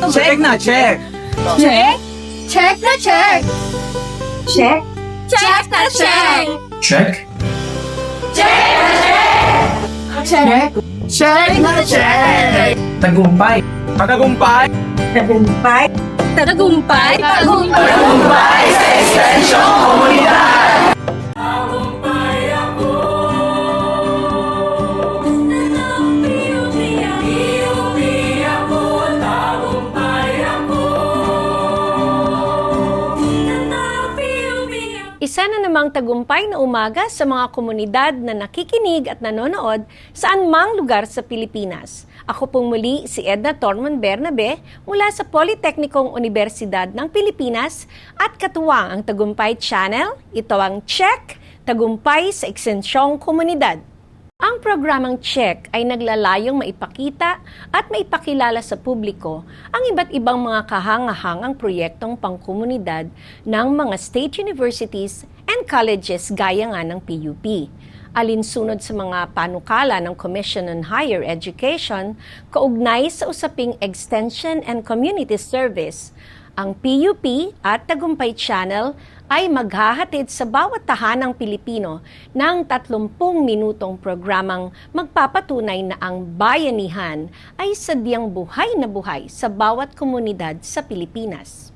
Check na check! Check? Check na check! Check? Check na check! Check? Check? Check na check! Tagumpay! Tagumpay! Tagumpay? Tagumpay? Tagumpay sa Extension Komunidad! Isa na namang tagumpay na umaga sa mga komunidad na nakikinig at nanonood saan mang lugar sa Pilipinas. Ako pong muli si Edna Tormon Bernabe mula sa Politeknikong Universidad ng Pilipinas at katuwang ang Tagumpay Channel. Ito ang Check, Tagumpay sa Ekstensyong Komunidad. Ang programang Check ay naglalayong maipakita at maipakilala sa publiko ang iba't ibang mga kahangahangang proyektong pangkomunidad ng mga state universities and colleges gaya nga ng PUP. Alinsunod sa mga panukala ng Commission on Higher Education, kaugnay sa usaping Extension and Community Service, ang PUP at Tagumpay Channel ay maghahatid sa bawat tahanang Pilipino ng 30 minutong programang magpapatunay na ang bayanihan ay sadyang buhay na buhay sa bawat komunidad sa Pilipinas.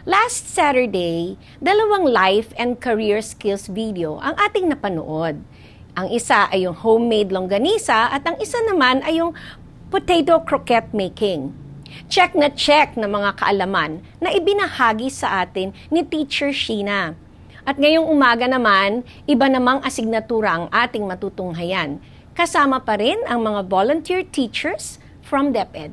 Last Saturday, 2 life and career skills video ang ating napanood. Ang isa ay yung homemade longganisa at ang isa naman ay yung potato croquette making. Check na mga kaalaman na ibinahagi sa atin ni Teacher Sheena. At ngayong umaga naman, iba namang asignatura ang ating matutunghayan. Kasama pa rin ang mga volunteer teachers from DepEd.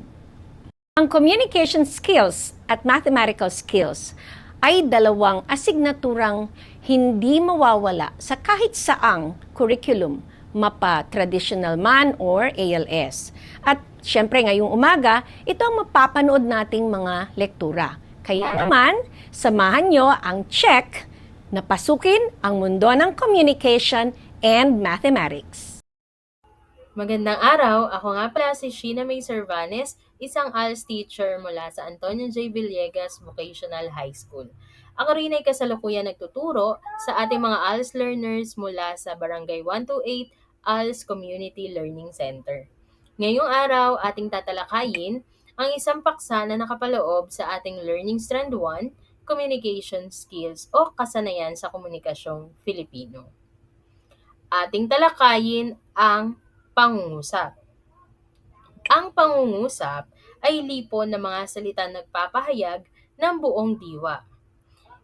Ang communication skills at mathematical skills ay 2 asignaturang hindi mawawala sa kahit saang curriculum, mapa traditional man or ALS. At syempre ngayong umaga, ito ang mapapanood nating mga lektura. Kaya naman, samahan nyo ang Check na pasukin ang mundo ng communication and mathematics. Magandang araw, ako nga pala si Sheena May Cervanes, isang ALS teacher mula sa Antonio J. Villegas Vocational High School. Ako rin ay kasalukuyan nagtuturo sa ating mga ALS learners mula sa Barangay 128 ALS Community Learning Center. Ngayong araw, ating tatalakayin ang isang paksa na nakapaloob sa ating Learning Strand 1, Communication Skills o Kasanayan sa Komunikasyong Filipino. Ating talakayin ang pangungusap. Ang pangungusap ay lipon ng mga salitang nagpapahayag ng buong diwa.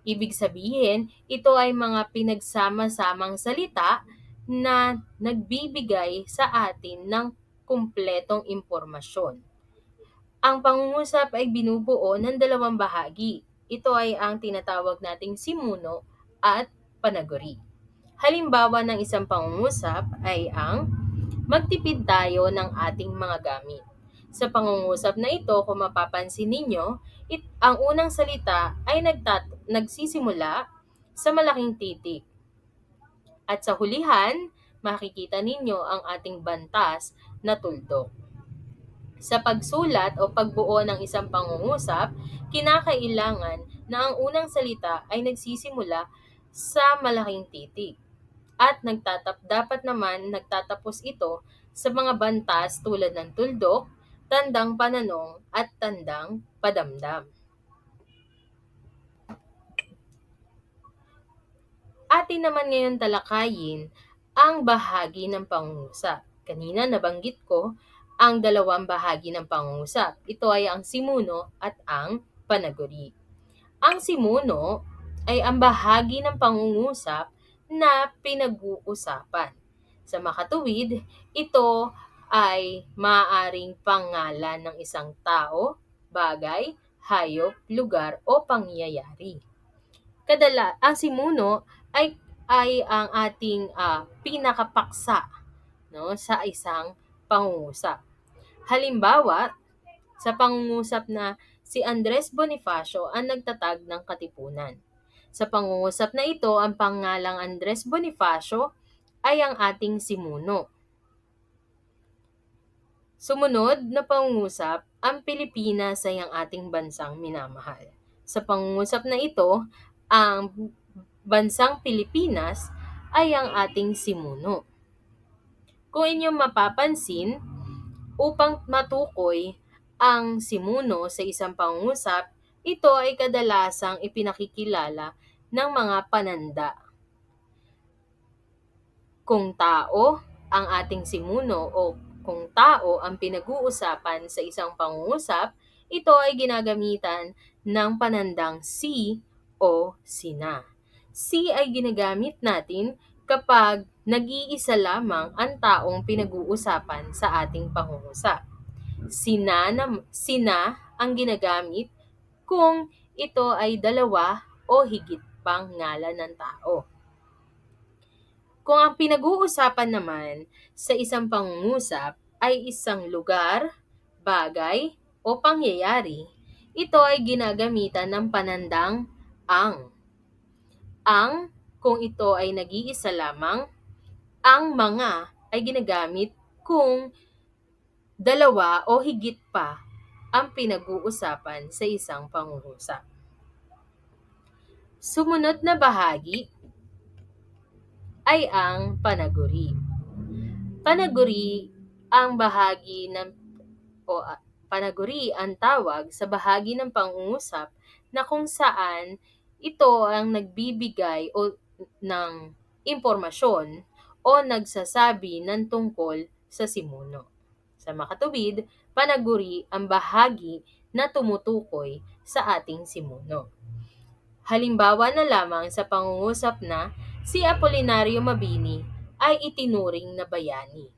Ibig sabihin, ito ay mga pinagsama-samang salita na nagbibigay sa atin ng kumpletong impormasyon. Ang pangungusap ay binubuo ng 2 bahagi. Ito ay ang tinatawag nating simuno at panaguri. Halimbawa ng isang pangungusap ay ang magtipid tayo ng ating mga gamit. Sa pangungusap na ito, kung mapapansin ninyo, ang unang salita ay nagsisimula sa malaking titik. At sa hulihan, makikita ninyo ang ating bantas na tuldok. Sa pagsulat o pagbuo ng isang pangungusap, kinakailangan na ang unang salita ay nagsisimula sa malaking titik. At dapat naman nagtatapos ito sa mga bantas tulad ng tuldok, tandang pananong at tandang padamdam. Atin naman ngayon talakayin ang bahagi ng pangungusap. Kanina nabanggit ko ang 2 bahagi ng pangungusap. Ito ay ang simuno at ang panaguri. Ang simuno ay ang bahagi ng pangungusap na pinag-uusapan. Sa makatuwid, ito ay maaaring pangalan ng isang tao, bagay, hayop, lugar o pangyayari. Ang simuno ay ang ating pinakapaksa sa isang pangungusap. Halimbawa, sa pangungusap na si Andres Bonifacio ang nagtatag ng katipunan. Sa pangungusap na ito, ang pangalang Andres Bonifacio ay ang ating simuno. Sumunod na pangungusap ang Pilipinas ay ang ating bansang minamahal. Sa pangungusap na ito, ang bansang Pilipinas ay ang ating simuno. Kung inyong mapapansin, upang matukoy ang simuno sa isang pangungusap, ito ay kadalasang ipinakikilala ng mga pananda. Kung tao ang ating simuno o kung tao ang pinag-uusapan sa isang pangungusap, ito ay ginagamitan ng panandang si o sina. Si ay ginagamit natin kapag nag-iisa lamang ang taong pinag-uusapan sa ating pangungusap. Sina ang ginagamit kung ito ay dalawa o higit pang ngalan ng tao. Kung ang pinag-uusapan naman sa isang pangungusap ay isang lugar, bagay, o pangyayari, ito ay ginagamitan ng panandang ang. Ang, kung ito ay nag-iisa lamang, ang mga ay ginagamit kung dalawa o higit pa ang pinag-uusapan sa isang pangungusap. Sumunod na bahagi ay ang panaguri. Panaguri ang bahagi ng panaguri ang tawag sa bahagi ng pangungusap na kung saan ito ang nagbibigay o ng impormasyon o nagsasabi ng tungkol sa simuno. Sa makatuwid, panaguri ang bahagi na tumutukoy sa ating simuno. Halimbawa na lamang sa pangungusap na si Apolinario Mabini ay itinuring na bayani.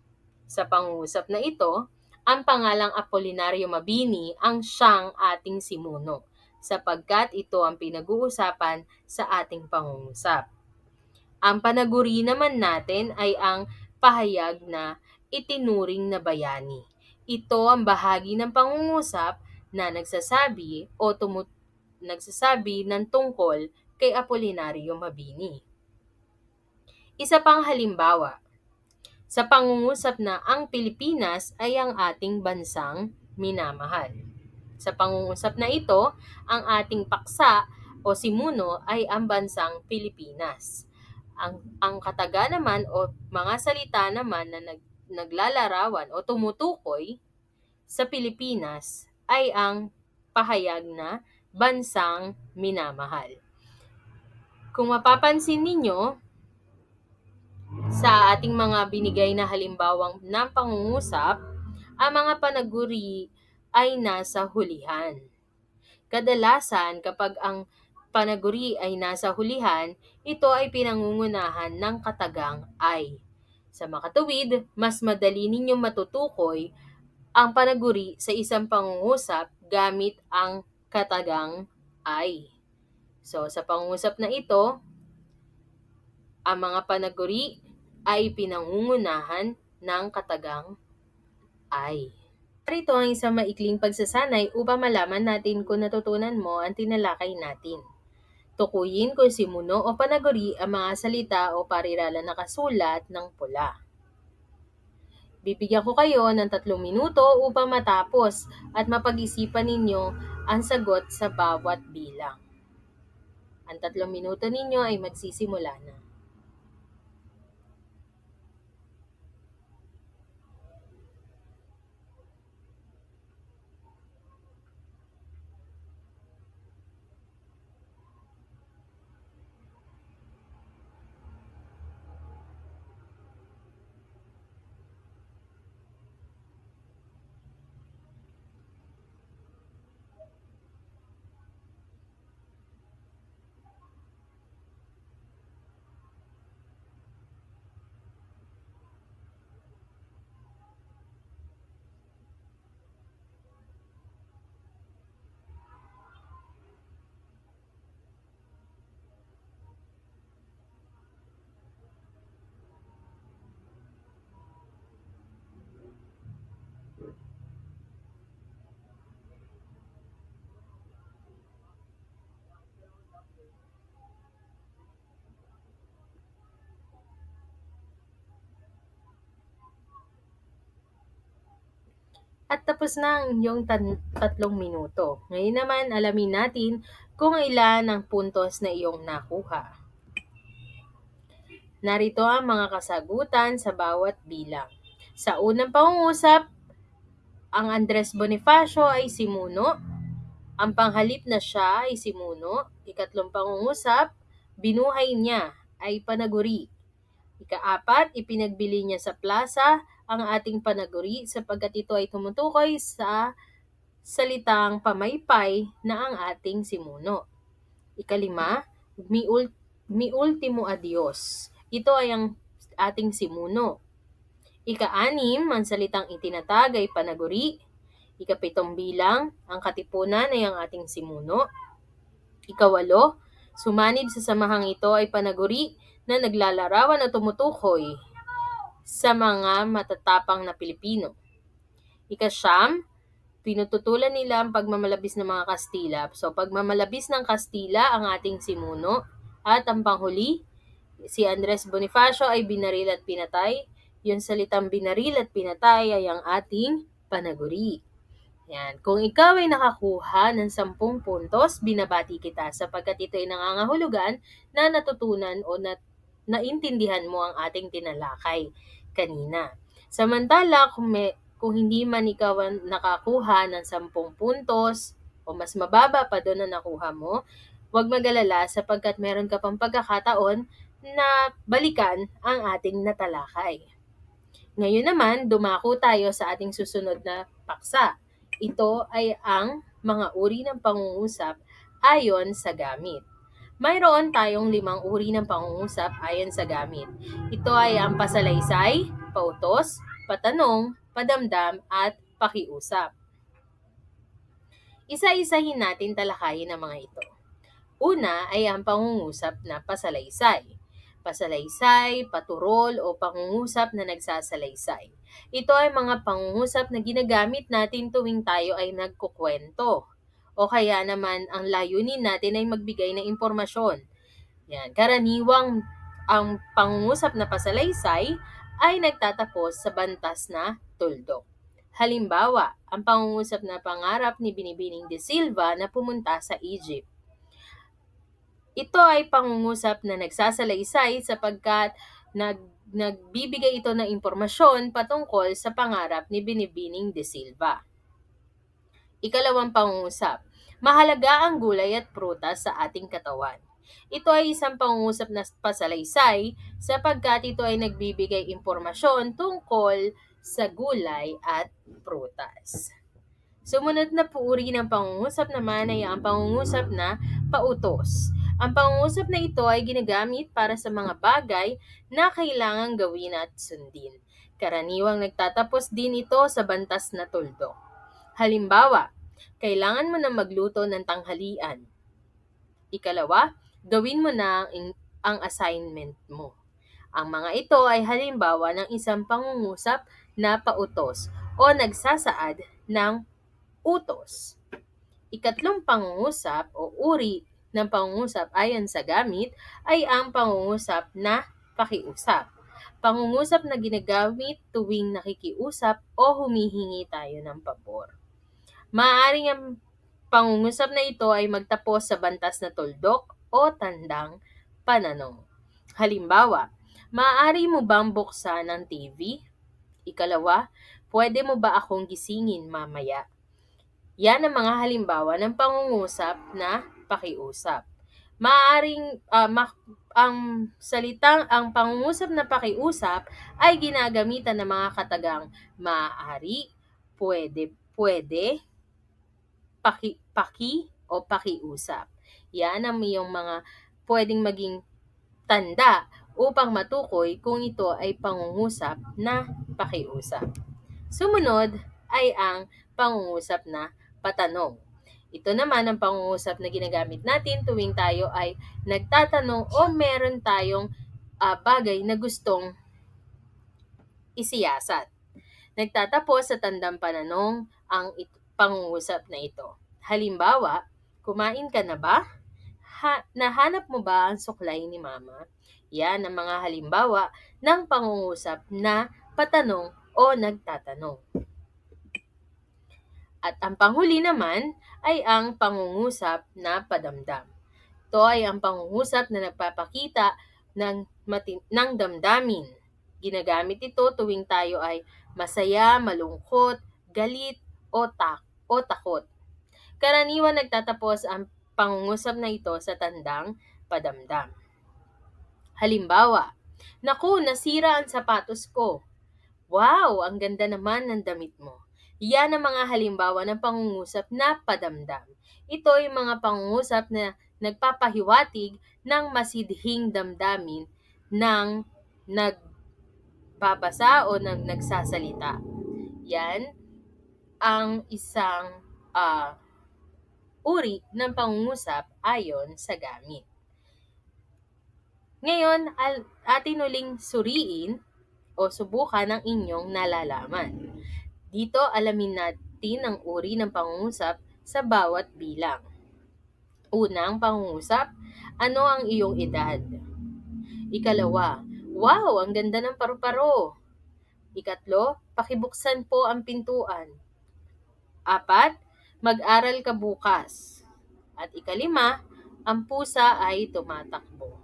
Sa pangungusap na ito, ang pangalang Apolinario Mabini ang siyang ating simuno sapagkat ito ang pinag-uusapan sa ating pangungusap. Ang panaguri naman natin ay ang pahayag na itinuring na bayani. Ito ang bahagi ng pangungusap na nagsasabi ng tungkol kay Apolinario Mabini. Isa pang halimbawa, sa pangungusap na ang Pilipinas ay ang ating bansang minamahal. Sa pangungusap na ito, ang ating paksa o simuno ay ang bansang Pilipinas. Ang kataga naman o mga salita naman na naglalarawan o tumutukoy sa Pilipinas ay ang pahayag na bansang minamahal. Kung mapapansin ninyo, sa ating mga binigay na halimbawang ng pangungusap, ang mga panaguri ay nasa hulihan. Kadalasan, kapag ang panaguri ay nasa hulihan, ito ay pinangungunahan ng katagang ay. Sa makatuwid, mas madali ninyong matutukoy ang panaguri sa isang pangungusap gamit ang katagang ay. So, sa pangungusap na ito, ang mga panaguri ay pinangungunahan ng katagang ay. Ito ang isang maikling pagsasanay upang malaman natin kung natutunan mo ang tinalakay natin. Tukuyin kung simuno o panaguri ang mga salita o parirala na nakasulat ng pula. Bibigyan ko kayo ng 3 minuto upang matapos at mapag-isipan ninyo ang sagot sa bawat bilang. Ang 3 minuto ninyo ay magsisimula na. At tapos na ang inyong 3 minuto. Ngayon naman, alamin natin kung ilan ang puntos na iyong nakuha. Narito ang mga kasagutan sa bawat bilang. Sa unang pangungusap, ang Andres Bonifacio ay simuno. Ang panghalip na siya ay simuno. Ikatlong pangungusap, binuhay niya ay panaguri. Ika-4, ipinagbili niya sa plaza ang ating panaguri sapagkat ito ay tumutukoy sa salitang pamaypay na ang ating simuno. Ika-5, mi ultimo adios. Ito ay ang ating simuno. Ika-6, ang salitang itinatag ay panaguri. Ika-7 bilang, ang katipunan ay ang ating simuno. Ika-8, sumanib sa samahang ito ay panaguri na naglalarawan at tumutukoy sa mga matatapang na Pilipino. Ika-9, pinututulan nila ang pagmamalabis ng mga Kastila. So, pagmamalabis ng Kastila ang ating simuno. At ang panghuli, si Andres Bonifacio ay binaril at pinatay. Yung salitang binaril at pinatay ay ang ating panaguri. Yan. Kung ikaw ay nakakuha ng 10 puntos, binabati kita sapagkat ito ay nangangahulugan na natutunan o naintindihan mo ang ating tinalakay kanina. Samantala, kung hindi man ikaw ang nakakuha ng 10 puntos o mas mababa pa doon na nakuha mo, huwag mag-alala sapagkat meron ka pang pagkakataon na balikan ang ating natalakay. Ngayon naman, dumako tayo sa ating susunod na paksa. Ito ay ang mga uri ng pangungusap ayon sa gamit. Mayroon tayong 5 uri ng pangungusap ayon sa gamit. Ito ay ang pasalaysay, pautos, patanong, padamdam, at pakiusap. Isa-isahin natin talakayin ang mga ito. Una ay ang pangungusap na pasalaysay. Pasalaysay, paturol, o pangungusap na nagsasalaysay. Ito ay mga pangungusap na ginagamit natin tuwing tayo ay nagkukwento. O kaya naman ang layunin natin ay magbigay ng impormasyon. Yan. Karaniwang ang pangungusap na pasalaysay ay nagtatapos sa bantas na tuldok. Halimbawa, ang pangungusap na pangarap ni Binibining de Silva na pumunta sa Egypt. Ito ay pangungusap na nagsasalaysay sapagkat nagbibigay ito ng impormasyon patungkol sa pangarap ni Binibining de Silva. Ikalawang pangungusap, mahalaga ang gulay at prutas sa ating katawan. Ito ay isang pangungusap na pasalaysay sapagkat ito ay nagbibigay impormasyon tungkol sa gulay at prutas. Sumunod na uri ng pangungusap naman ay ang pangungusap na pautos. Ang pangungusap na ito ay ginagamit para sa mga bagay na kailangang gawin at sundin. Karaniwang nagtatapos din ito sa bantas na tuldok. Halimbawa, kailangan mo na magluto ng tanghalian. Ikalawa, gawin mo na ang assignment mo. Ang mga ito ay halimbawa ng isang pangungusap na pautos o nagsasaad ng utos. Ikatlong pangungusap o uri ng pangungusap ayon sa gamit ay ang pangungusap na pakiusap. Pangungusap na ginagamit tuwing nakikiusap o humihingi tayo ng pabor. Maaaring ang pangungusap na ito ay magtapos sa bantas na tuldok o tandang pananong. Halimbawa, maaari mo bang buksan ang TV? Ikalawa, pwede mo ba akong gisingin mamaya? Yan ang mga halimbawa ng pangungusap na pakiusap. Ang pangungusap na pakiusap ay ginagamitan ng mga katagang maaari, pwede, paki o pakiusap. Yan ang iyong mga pwedeng maging tanda upang matukoy kung ito ay pangungusap na pakiusap. Sumunod ay ang pangungusap na patanong. Ito naman ang pangungusap na ginagamit natin tuwing tayo ay nagtatanong o meron tayong bagay na gustong isiyasat. Nagtatapos sa tandang pananong ang pangungusap na ito. Halimbawa, kumain ka na ba? Nahanap mo ba ang suklay ni Mama? Yan ang mga halimbawa ng pangungusap na patanong o nagtatanong. At ang panghuli naman ay ang pangungusap na padamdam. Ito ay ang pangungusap na nagpapakita ng damdamin. Ginagamit ito tuwing tayo ay masaya, malungkot, galit, o takot. Karaniwan nagtatapos ang pangungusap na ito sa tandang padamdam. Halimbawa, naku, nasira ang sapatos ko. Wow, ang ganda naman ng damit mo. Yan ang mga halimbawa ng pangungusap na padamdam. Ito ay mga pangungusap na nagpapahiwatig ng masidhing damdamin ng nagbabasa o ng nagsasalita. Yan ang isang uri ng pangungusap ayon sa gamit. Ngayon, atin uling suriin o subukan ang inyong nalalaman. Dito, alamin natin ang uri ng pangungusap sa bawat bilang. Unang pangungusap, ano ang iyong edad? Ikalawa, wow, ang ganda ng paru-paro. Ikatlo, pakibuksan po ang pintuan. Apat, mag-aral ka bukas. At ikalima, ang pusa ay tumatakbo.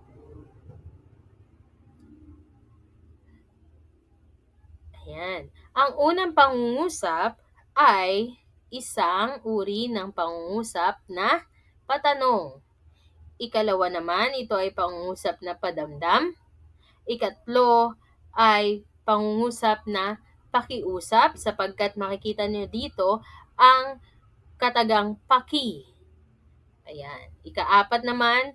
Ayan. Ang unang pangungusap ay isang uri ng pangungusap na patanong. Ikalawa naman, ito ay pangungusap na padamdam. Ikatlo ay pangungusap na pakiusap sapagkat makikita niyo dito ang katagang paki. Ayan. Ikaapat naman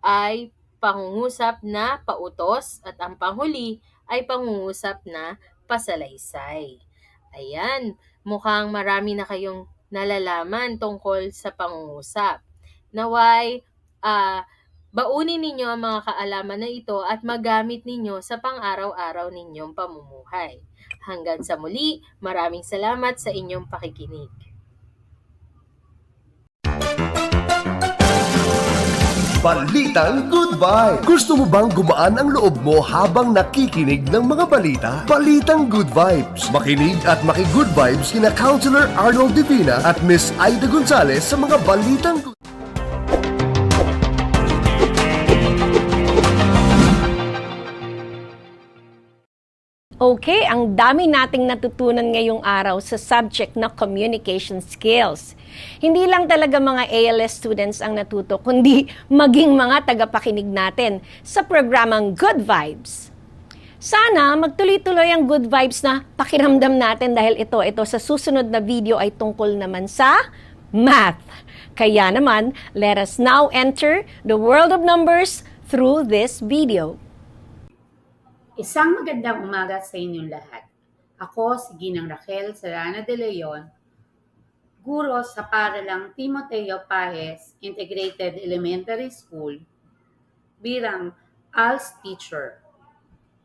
ay pangungusap na pautos at ang panghuli ay pangungusap na pasalaysay. Ayan, mukhang marami na kayong nalalaman tungkol sa pangungusap. Naway, baunin ninyo ang mga kaalaman na ito at magamit ninyo sa pang-araw-araw ninyong pamumuhay. Hanggang sa muli, maraming salamat sa inyong pakikinig. Balitang Good Vibe. Gusto mo bang gumaan ang loob mo habang nakikinig ng mga balita? Balitang Good Vibes. Makinig at maki-Good Vibes kina Counselor Arnold Divina at Miss Aida Gonzalez sa mga balitang good. Okay, ang dami nating natutunan ngayong araw sa subject na communication skills. Hindi lang talaga mga ALS students ang natuto, kundi maging mga tagapakinig natin sa programang Good Vibes. Sana magtuloy-tuloy ang good vibes na pakiramdam natin dahil ito sa susunod na video ay tungkol naman sa math. Kaya naman, let us now enter the world of numbers through this video. Isang magandang umaga sa inyong lahat. Ako si Ginang Raquel Serrano de Leon, guro sa Paralang Timoteo Paez Integrated Elementary School bilang ALS teacher.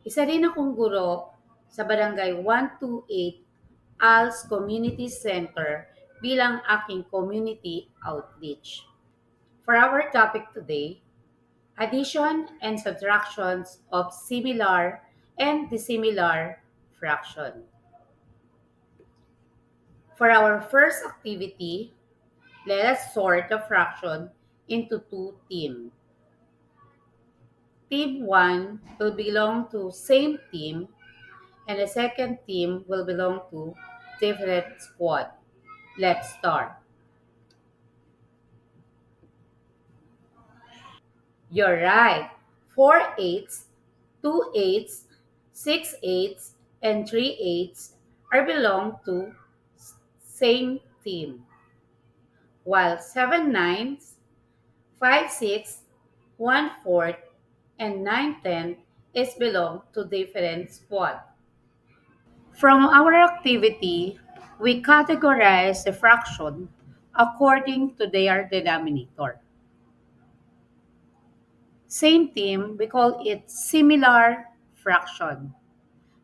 Isa rin akong guro sa Barangay 128 ALS Community Center bilang aking community outreach. For our topic today, addition and subtractions of similar and dissimilar fraction. For our first activity, let us sort the fraction into two teams. Team 1 will belong to same team and the second team will belong to different squad. Let's start. You're right. 4 eighths, 2 eighths, 6 eighths, and 3 eighths are belong to same team. While 7 ninths, 5 sixths, 1 fourth, and 9 tenths is belong to different squad. From our activity, we categorize the fraction according to their denominator. Same team, we call it similar fraction.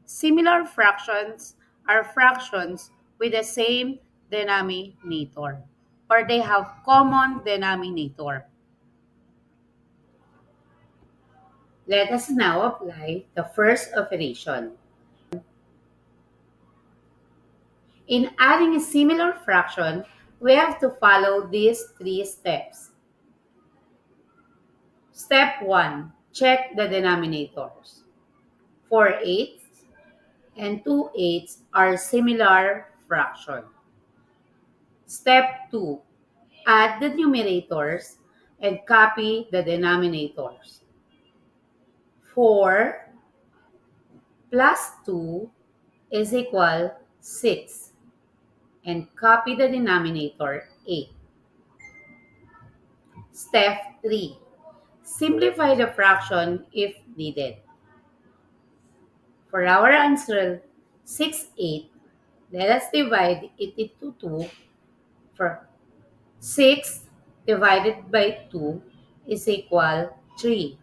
Similar fractions are fractions with the same denominator, or they have common denominator. Let us now apply the first operation. In adding a similar fraction, we have to follow these 3 steps. Step 1. Check the denominators. 4/8 and 2/8 are similar fraction. Step 2. Add the numerators and copy the denominators. 4 plus 2 is equal 6, and copy the denominator 8. Step 3. Simplify the fraction if needed. For our answer, 6/8, let us divide it into 2. For 6 divided by 2 is equal 3.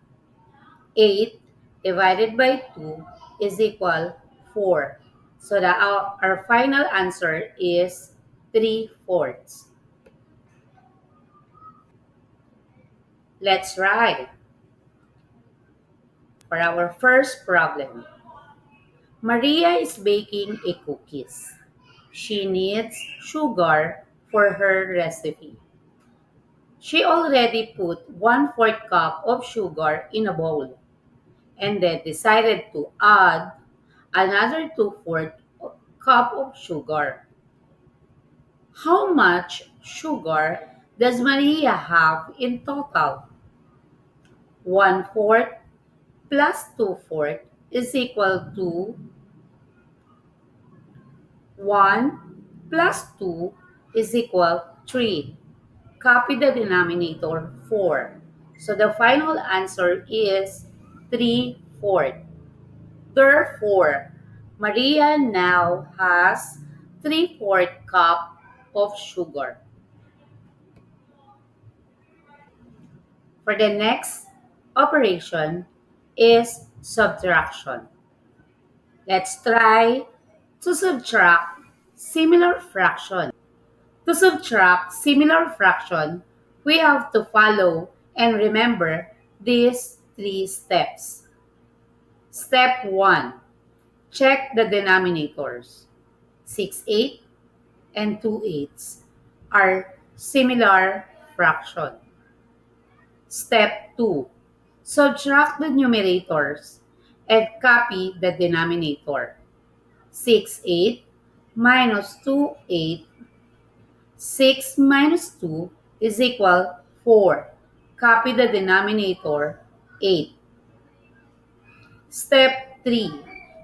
8 divided by 2 is equal 4. So our final answer is 3/4. Let's try. For our first problem, Maria is baking a cookies. She needs sugar for her recipe. She already put 1/4 cup of sugar in a bowl and then decided to add another 2/4 cup of sugar. How much sugar does Maria have in total? 1/4 plus 2/4 is equal to 1 plus 2 is equal 3. Copy the denominator 4. So the final answer is 3/4. Therefore, Maria now has 3/4 cup of sugar. For the next operation is subtraction. Let's try to subtract similar fraction. To subtract similar fraction, we have to follow and remember these 3 steps. Step 1. Check the denominators. 6/8 and 2/8 are similar fraction. Step 2. Subtract the numerators and copy the denominator. 6/8 minus 2/8. 6 minus 2 is equal 4. Copy the denominator 8. Step 3.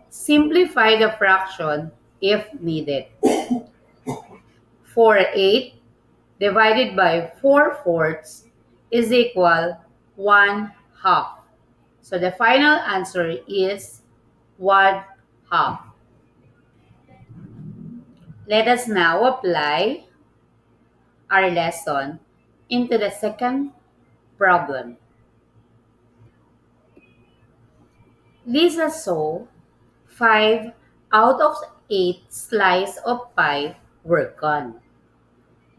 Simplify the fraction if needed. 4/8 divided by 4/4 is equal 1/2. So the final answer is 1/2. Let us now apply our lesson into the second problem. Lisa saw 5 out of 8 slices of pie were gone.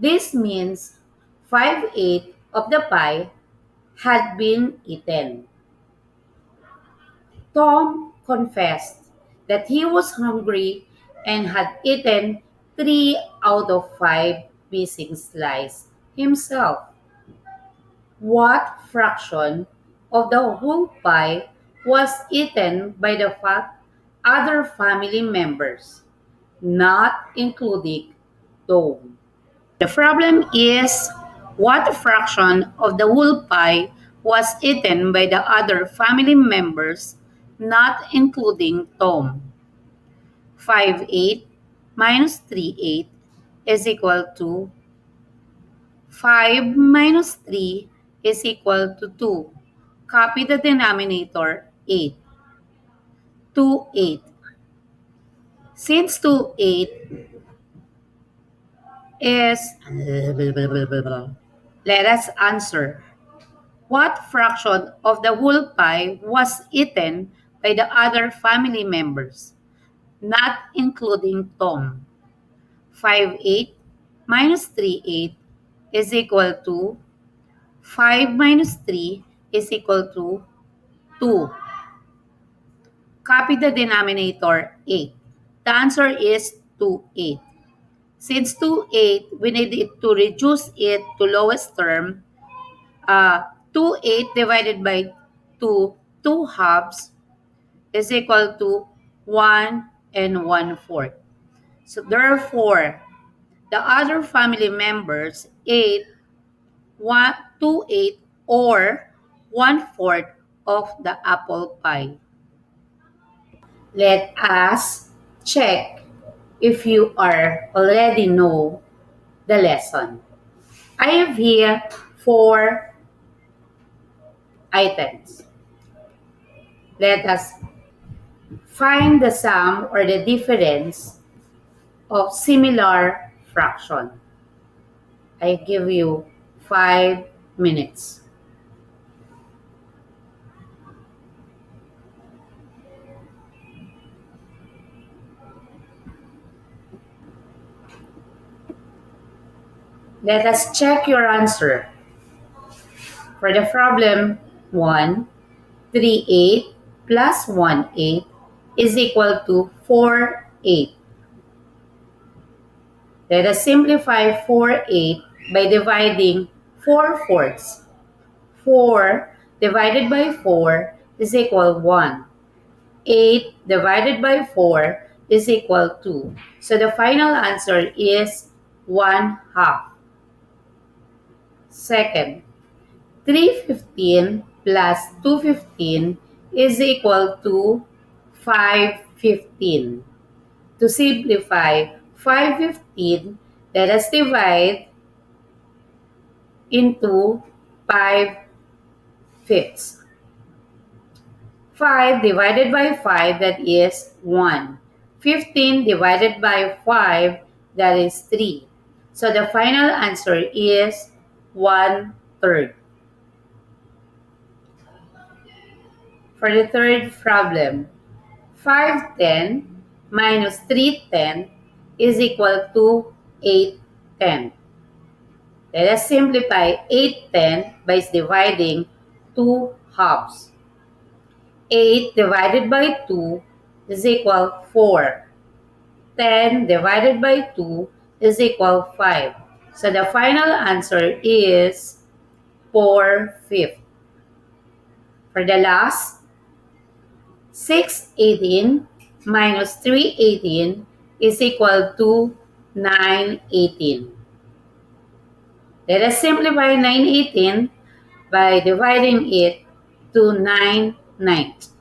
This means 5/8 of the pie had been eaten. Tom confessed that he was hungry and had eaten 3 out of 5 missing slices himself. What fraction of the whole pie was eaten by the other family members, not including Tom? The problem is what fraction of the whole pie was eaten by the other family members, not including Tom. 5/8 minus 3/8 is equal to 5 minus 3 is equal to 2. Copy the denominator 8. 2/8. Since 2/8 is, let us answer. What fraction of the whole pie was eaten by the other family members, not including Tom? 5/8 minus 3/8 is equal to 5 minus 3 is equal to 2. Copy the denominator 8. The answer is 2/8. Since 2/8, we need it to reduce it to lowest term. 2/8 divided by 2 halves, is equal to 1 and 1/4. So therefore, the other family members ate 2/8 or 1/4 of the apple pie. Let us check if you already know the lesson. I have here 4 items. Let us find the sum or the difference of similar fraction. I give you 5 minutes. Let us check your answer. For the problem 1, 3/8 plus 1/8 is equal to 4/8. Let us simplify 4/8 by dividing 4/4. 4 divided by 4 is equal 1. 8 divided by 4 is equal 2. So the final answer is 1/2. Second, 315 plus 215 is equal to 515. To simplify 515, let us divide into 5/5. 5 divided by 5, that is 1. 15 divided by 5, that is 3. So the final answer is 1/3. For the third problem, 5/10 minus 3/10 is equal to 8/10. Let us simplify 8/10 by dividing 2 halves. 8 divided by 2 is equal 4. 10 divided by 2 is equal 5. So the final answer is 4/5. For the last, 6/18 minus 3/18 is equal to 9/18. Let us simplify 9/18 by dividing it to 9/9.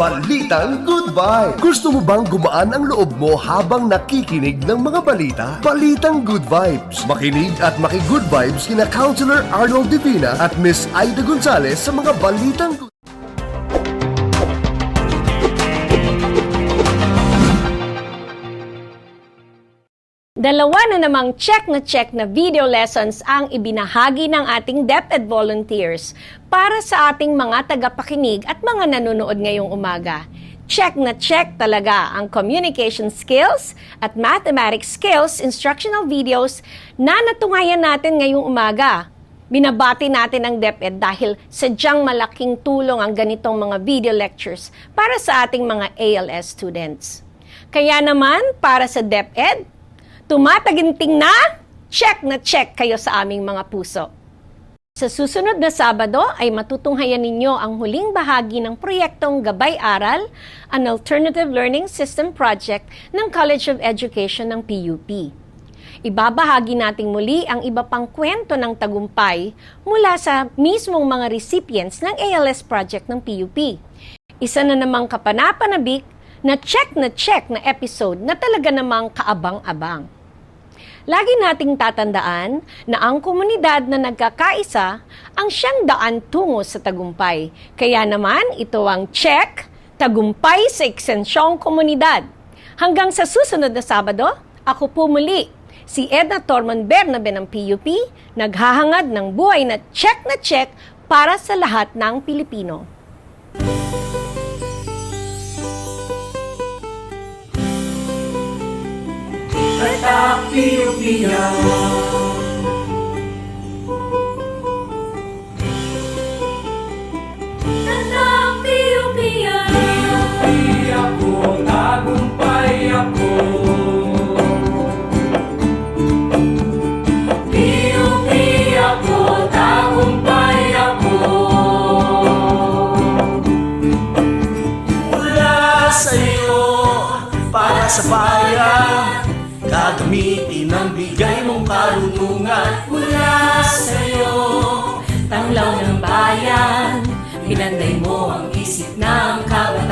Balitang Good Vibe. Gusto mo bang gumaan ang loob mo habang nakikinig ng mga balita? Balitang Good Vibes. Makinig at maki-good vibes kina Counselor Arnold Divina at Miss Aida Gonzalez sa mga balitang good. Dalawa na namang check na video lessons ang ibinahagi ng ating DepEd volunteers para sa ating mga tagapakinig at mga nanonood ngayong umaga. Check na check talaga ang communication skills at mathematics skills instructional videos na natungayan natin ngayong umaga. Binabati natin ang DepEd dahil sadyang malaking tulong ang ganitong mga video lectures para sa ating mga ALS students. Kaya naman, para sa DepEd, tumataginting na check kayo sa aming mga puso. Sa susunod na Sabado ay matutunghayan ninyo ang huling bahagi ng proyektong Gabay Aral, an Alternative Learning System Project ng College of Education ng PUP. Ibabahagi natin muli ang iba pang kwento ng tagumpay mula sa mismong mga recipients ng ALS project ng PUP. Isa na namang kapanapanabik na check na episode na talaga namang kaabang-abang. Lagi nating tatandaan na ang komunidad na nagkakaisa ang siyang daan tungo sa tagumpay. Kaya naman, ito ang check, tagumpay sa ekstensyong komunidad. Hanggang sa susunod na Sabado, ako po muli, si Edna Tormon Bernabe ng PUP, naghahangad ng buhay na check para sa lahat ng Pilipino. Tatak Pilipino. Tatak Pilipino. para sa bayan. Gagamitin ang bigay mong karunungan mula sa'yo. Tanglaw ng bayan, pinanday mo ang isip ng kabataan.